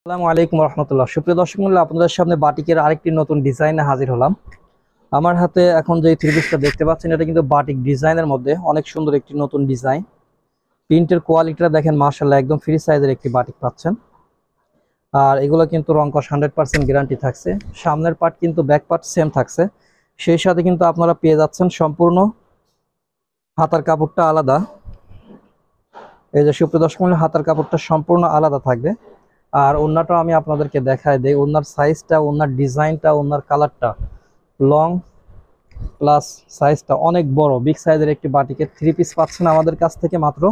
আসসালামু আলাইকুম রহমতুল্লাহ। সুপ্রিয় দর্শক মণ্ডলী, আপনাদের সামনে বাটিকের আরেকটি নতুন ডিজাইনে হাজির হলাম। আমার হাতে এখন যে থ্রি পিসটা দেখতে পাচ্ছেন, এটা কিন্তু বাটিক ডিজাইনের মধ্যে অনেক সুন্দর একটি নতুন ডিজাইন। প্রিন্টের কোয়ালিটিটা দেখেন, মাশাআল্লাহ, একদম ফ্রি সাইজের একটি বাটিক পাচ্ছেন। আর এগুলো কিন্তু রং কস 100% গ্যারান্টি থাকছে। সামনের পার্ট কিন্তু ব্যাক পার্ট সেম থাকছে। সেই সাথে কিন্তু আপনারা পেয়ে যাচ্ছেন সম্পূর্ণ হাতার কাপড়টা আলাদা। এই যে সুপ্রিয় দর্শক মণ্ডলী, হাতার কাপড়টা সম্পূর্ণ আলাদা থাকবে। আর ওড়নাটা আমি আপনাদেরকে দেখায় দেই। ওড়নার সাইজটা, ওড়নার ডিজাইনটা, ওড়নার কালারটা লং প্লাস সাইজটা অনেক বড়, বিগ সাইজের একটি বাটিকের থ্রি পিস পাচ্ছেন আমাদের কাছ থেকে মাত্র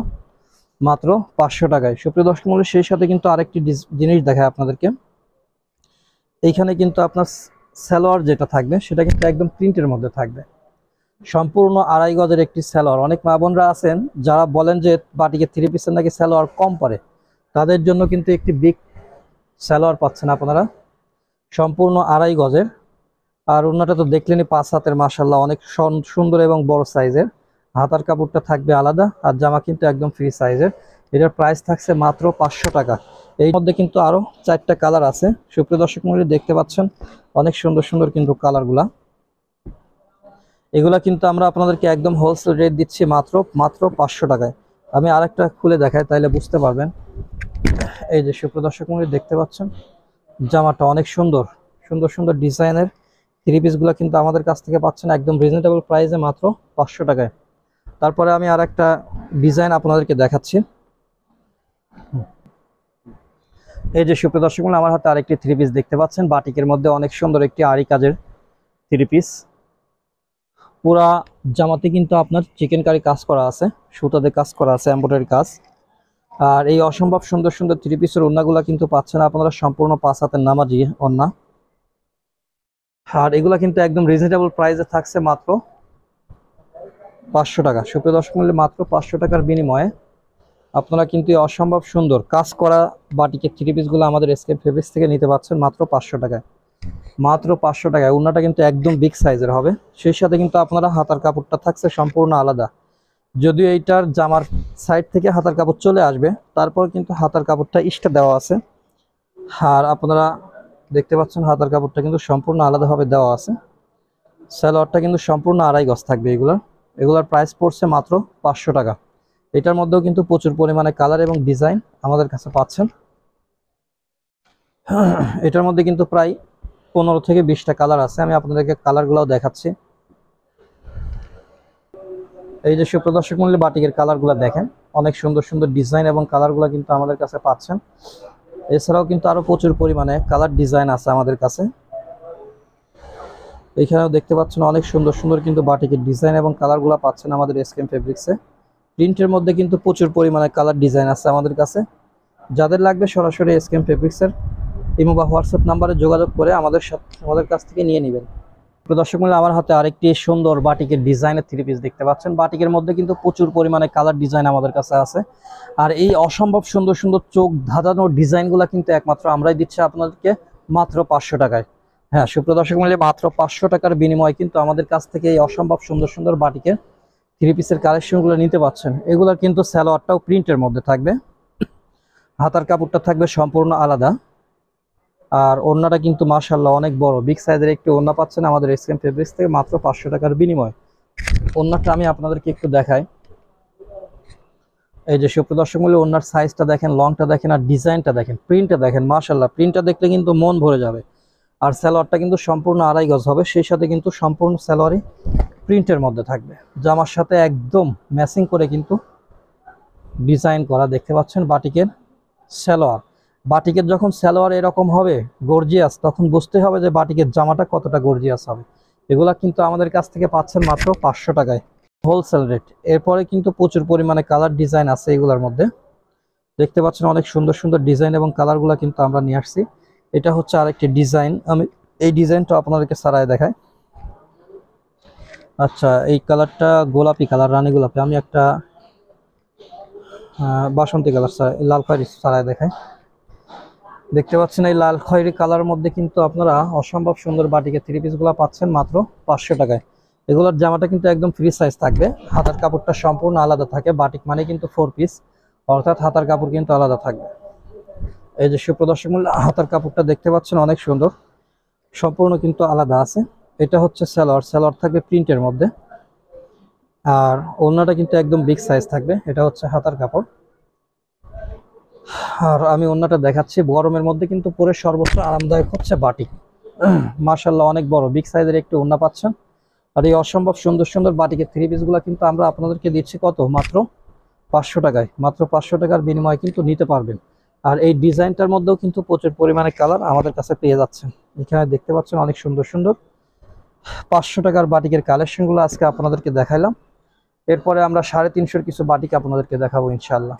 মাত্র 500 টাকায়। সুপ্রিয় দর্শক মণ্ডলী, সেই সাথে কিন্তু আরেকটি জিনিস দেখায় আপনাদেরকে। এইখানে কিন্তু আপনার সালোয়ার যেটা থাকবে সেটা কিন্তু একদম প্রিন্টের মধ্যে থাকবে। সম্পূর্ণ আড়াই গজের একটি সালোয়ার। অনেক মা বোনরা আছেন যারা বলেন যে বাটিকের থ্রি পিসের নাকি সালোয়ার কম পড়ে, তাদের জন্য কিন্তু একটি বিগ সালোয়ার পাচ্ছেন আপনারা, সম্পূর্ণ আড়াই গজের। আর ওড়নাটা তো দেখলেনই 5 হাতের, মাশাআল্লাহ, অনেক সুন্দর এবং বড় সাইজের। হাতার কাপড়টা থাকবে আলাদা, আর জামা কিন্তু একদম ফ্রি সাইজের। এটার প্রাইস থাকছে মাত্র 500 টাকা। এই মধ্যে কিন্তু আরো 4টা কালার আছে। সুপ্রিয় দর্শক মণ্ডলী, দেখতে পাচ্ছেন অনেক সুন্দর সুন্দর কিন্তু কালারগুলা। এগুলা কিন্তু আমরা আপনাদেরকে একদম হোলসেল রেট দিচ্ছি মাত্র 500 টাকায়। আমি আরেকটা খুলে দেখাই, তাইলে বুঝতে পারবেন। এই যে সুপ্রিয় দর্শক মণ্ডলী, দেখতে পাচ্ছেন জামাটা অনেক সুন্দর সুন্দর সুন্দর ডিজাইনের থ্রি পিসগুলো কিন্তু আমাদের কাছ থেকে পাচ্ছেন একদম রিজনেবল প্রাইসে মাত্র 500 টাকায়। তারপরে আমি আরেকটা ডিজাইন আপনাদেরকে দেখাচ্ছি। এই যে সুপ্রিয় দর্শক মণ্ডলী, আমার হাতে আরেকটি থ্রি পিস দেখতে পাচ্ছেন বাটিকের মধ্যে অনেক সুন্দর একটি আরি কাজের থ্রি পিস। পুরা জামাতে কিন্তু আপনার চিকেন কারি কাজ করা আছে, সুতাতে কাজ করা আছে, এমব্রয়ডারি কাজ। আর এই অসম্ভব সুন্দর সুন্দর থ্রি পিসের ওড়নাগুলো কিন্তু পাচ্ছেন আপনারা সম্পূর্ণ 5 হাতের নামাজি ওড়না। আর এগুলা কিন্তু একদম রিজনেবল প্রাইসে থাকছে মাত্র 500 টাকা। সুপ্রিয় দর্শক মণ্ডলী, মাত্র 500 টাকার বিনিময়ে আপনারা কিন্তু এই অসম্ভব সুন্দর কাজ করা বাটিকের থ্রি পিসগুলো আমাদের এসকেপ ফেব্রিক্স থেকে নিতে পারছেন মাত্র 500 টাকায়। মাত্র 500 টাকায়। ওড়নাটা কিন্তু একদম বিগ সাইজের হবে। সেই সাথে কিন্তু আপনারা হাতার কাপড়টা থাকছে সম্পূর্ণ আলাদা। যদিও এইটার জামার সাইড থেকে হাতার কাপড় চলে আসবে, তারপর কিন্তু হাতার কাপড়টা এক্সট্রা দেওয়া আছে। আর আপনারা দেখতে পাচ্ছেন হাতার কাপড়টা কিন্তু সম্পূর্ণ আলাদাভাবে দেওয়া আছে। সালোয়ারটা কিন্তু সম্পূর্ণ আড়াই গজ থাকবে। এগুলার প্রাইস পড়ছে মাত্র 500 টাকা। এটার মধ্যেও কিন্তু প্রচুর পরিমাণে কালার এবং ডিজাইন আমাদের কাছে পাচ্ছেন। এটার মধ্যে কিন্তু প্রায় 15 থেকে 20টা কালার আছে। আমি আপনাদেরকে কালারগুলোও দেখাচ্ছি। এই যে সুপ্রিয় দর্শক মণ্ডলী, বাটিকের কালারগুলো দেখেন, অনেক সুন্দর সুন্দর ডিজাইন এবং কালারগুলো কিন্তু আমাদের কাছে পাচ্ছেন। এছাড়াও কিন্তু আরো প্রচুর পরিমাণে কালার ডিজাইন আছে আমাদের কাছে। এইখানেও দেখতে পাচ্ছেন অনেক সুন্দর সুন্দর কিন্তু বাটিকের ডিজাইন এবং কালারগুলো পাচ্ছেন আমাদের এসকেম ফেব্রিক্সে। প্রিন্টের মধ্যে কিন্তু প্রচুর পরিমাণে কালার ডিজাইন আছে আমাদের কাছে। যাদের লাগবে সরাসরি এসকেম ফেব্রিক্সের ইমো বা হোয়াটসঅ্যাপ নাম্বারে যোগাযোগ করে আমাদের কাছ থেকে নিয়ে নেবেন। দর্শক মণ্ডলী, আমার হাতে আরেকটি সুন্দর বাটিকের ডিজাইনের থ্রি পিস দেখতে পাচ্ছেন। বাটিকের মধ্যে কিন্তু প্রচুর পরিমাণে কালার ডিজাইন আমাদের কাছে আছে। আর এই অসম্ভব সুন্দর সুন্দর চোখ ধাঁধানো ডিজাইনগুলো কিন্তু একমাত্র আমরাই দিচ্ছি আপনাদেরকে মাত্র 500 টাকায়। হ্যাঁ সুপ্রিয় দর্শক মণ্ডলী, মাত্র 500 টাকার বিনিময়ে কিন্তু আমাদের কাছ থেকে এই অসম্ভব সুন্দর সুন্দর বাটিকের থ্রি পিসের কালেকশনগুলো নিতে পারছেন। এগুলোর কিন্তু সালোয়ারটাও প্রিন্টের মধ্যে থাকবে, হাতার কাপড়টা থাকবে সম্পূর্ণ আলাদা। আর ওড়নাটা কিন্তু মাশাআল্লাহ অনেক বড়, বিগ সাইজের একটি ওড়না পাচ্ছেন আমাদের এসকেম ফেব্রিক্স থেকে মাত্র 500 টাকার বিনিময়ে। ওড়নাটা আমি আপনাদেরকে একটু দেখাই। এই যে সুপ্রিয় দর্শক মণ্ডলী, ওড়নার সাইজটা দেখেন, লংটা দেখেন, আর ডিজাইনটা দেখেন, প্রিন্টটা দেখেন, মাশাআল্লাহ, প্রিন্টটা দেখলে কিন্তু মন ভরে যাবে। আর সালোয়ারটা কিন্তু সম্পূর্ণ আড়াই গজ হবে। সেই সাথে কিন্তু সম্পূর্ণ সালোয়ারই প্রিন্টের মধ্যে থাকবে। জামার সাথে একদম ম্যাচিং করে কিন্তু ডিজাইন করা দেখতে পাচ্ছেন বাটিকের সালোয়ার। বাটিকের যখন সালোয়ার এরকম হবে গর্জিয়াস, তখন বুঝতে হবে যে বাটিকের জামাটা কতটা গর্জিয়াস হবে। এগুলা কিন্তু আমাদের কাছ থেকে পাচ্ছেন মাত্র 500 টাকায়, হোলসেল রেট। এরপরে কিন্তু প্রচুর পরিমাণে কালার ডিজাইন আছে এগুলোর মধ্যে। দেখতে পাচ্ছেন অনেক সুন্দর সুন্দর ডিজাইন এবং কালারগুলো কিন্তু আমরা নিয়ে আসছি। এটা হচ্ছে আরেকটি ডিজাইন, আমি এই ডিজাইনটা আপনাদেরকে সারায় দেখাই। আচ্ছা, এই কালারটা গোলাপি কালার, রানী গোলাপি। আমি একটা বাসন্তী কালার লাল খয়েরি সারায় দেখাই। দেখতে পাচ্ছেন এই লাল খয়েরি কালার মধ্যে কিন্তু আপনারা অসম্ভব সুন্দর বাটিকের থ্রি পিসগুলো পাচ্ছেন মাত্র 500 টাকায়। এগুলোর জামাটা কিন্তু একদম ফ্রি সাইজ থাকবে। হাতার কাপড়টা সম্পূর্ণ আলাদা থাকে। বাটিক মানে কিন্তু 4 পিস, অর্থাৎ হাতার কাপড় কিন্তু আলাদা থাকবে। এই যে সুপ্রদর্শক মূল্য হাতার কাপড়টা দেখতে পাচ্ছেন অনেক সুন্দর, সম্পূর্ণ কিন্তু আলাদা আছে। এটা হচ্ছে সালোয়ার, সালোয়ার থাকবে প্রিন্টের মধ্যে, আর ওড়নাটা কিন্তু একদম বিগ সাইজ থাকবে। এটা হচ্ছে হাতার কাপড়। আর আমি ওড়নাটা দেখাচ্ছি, গরমের মধ্যে কিন্তু পরে সর্বোচ্চ আরামদায়ক হচ্ছে বাটিক। মাশাআল্লাহ অনেক বড় বিগ সাইজের একটি ওড়না পাচ্ছেন। আর এই অসম্ভব সুন্দর সুন্দর বাটিকের থ্রি পিসগুলো কিন্তু আমরা আপনাদেরকে দিচ্ছি কত, মাত্র 500 টাকায়। মাত্র 500 টাকার বিনিময়ে কিন্তু নিতে পারবেন। আর এই ডিজাইনটার মধ্যেও কিন্তু প্রচুর পরিমাণে কালার আমাদের কাছে পেয়ে যাচ্ছেন। এখানে দেখতে পাচ্ছেন অনেক সুন্দর সুন্দর 500 টাকার বাটিকের কালেকশনগুলো আজকে আপনাদেরকে দেখাইলাম। এরপরে আমরা 350 কিছু বাটিক আপনাদেরকে দেখাবো ইনশাআল্লাহ।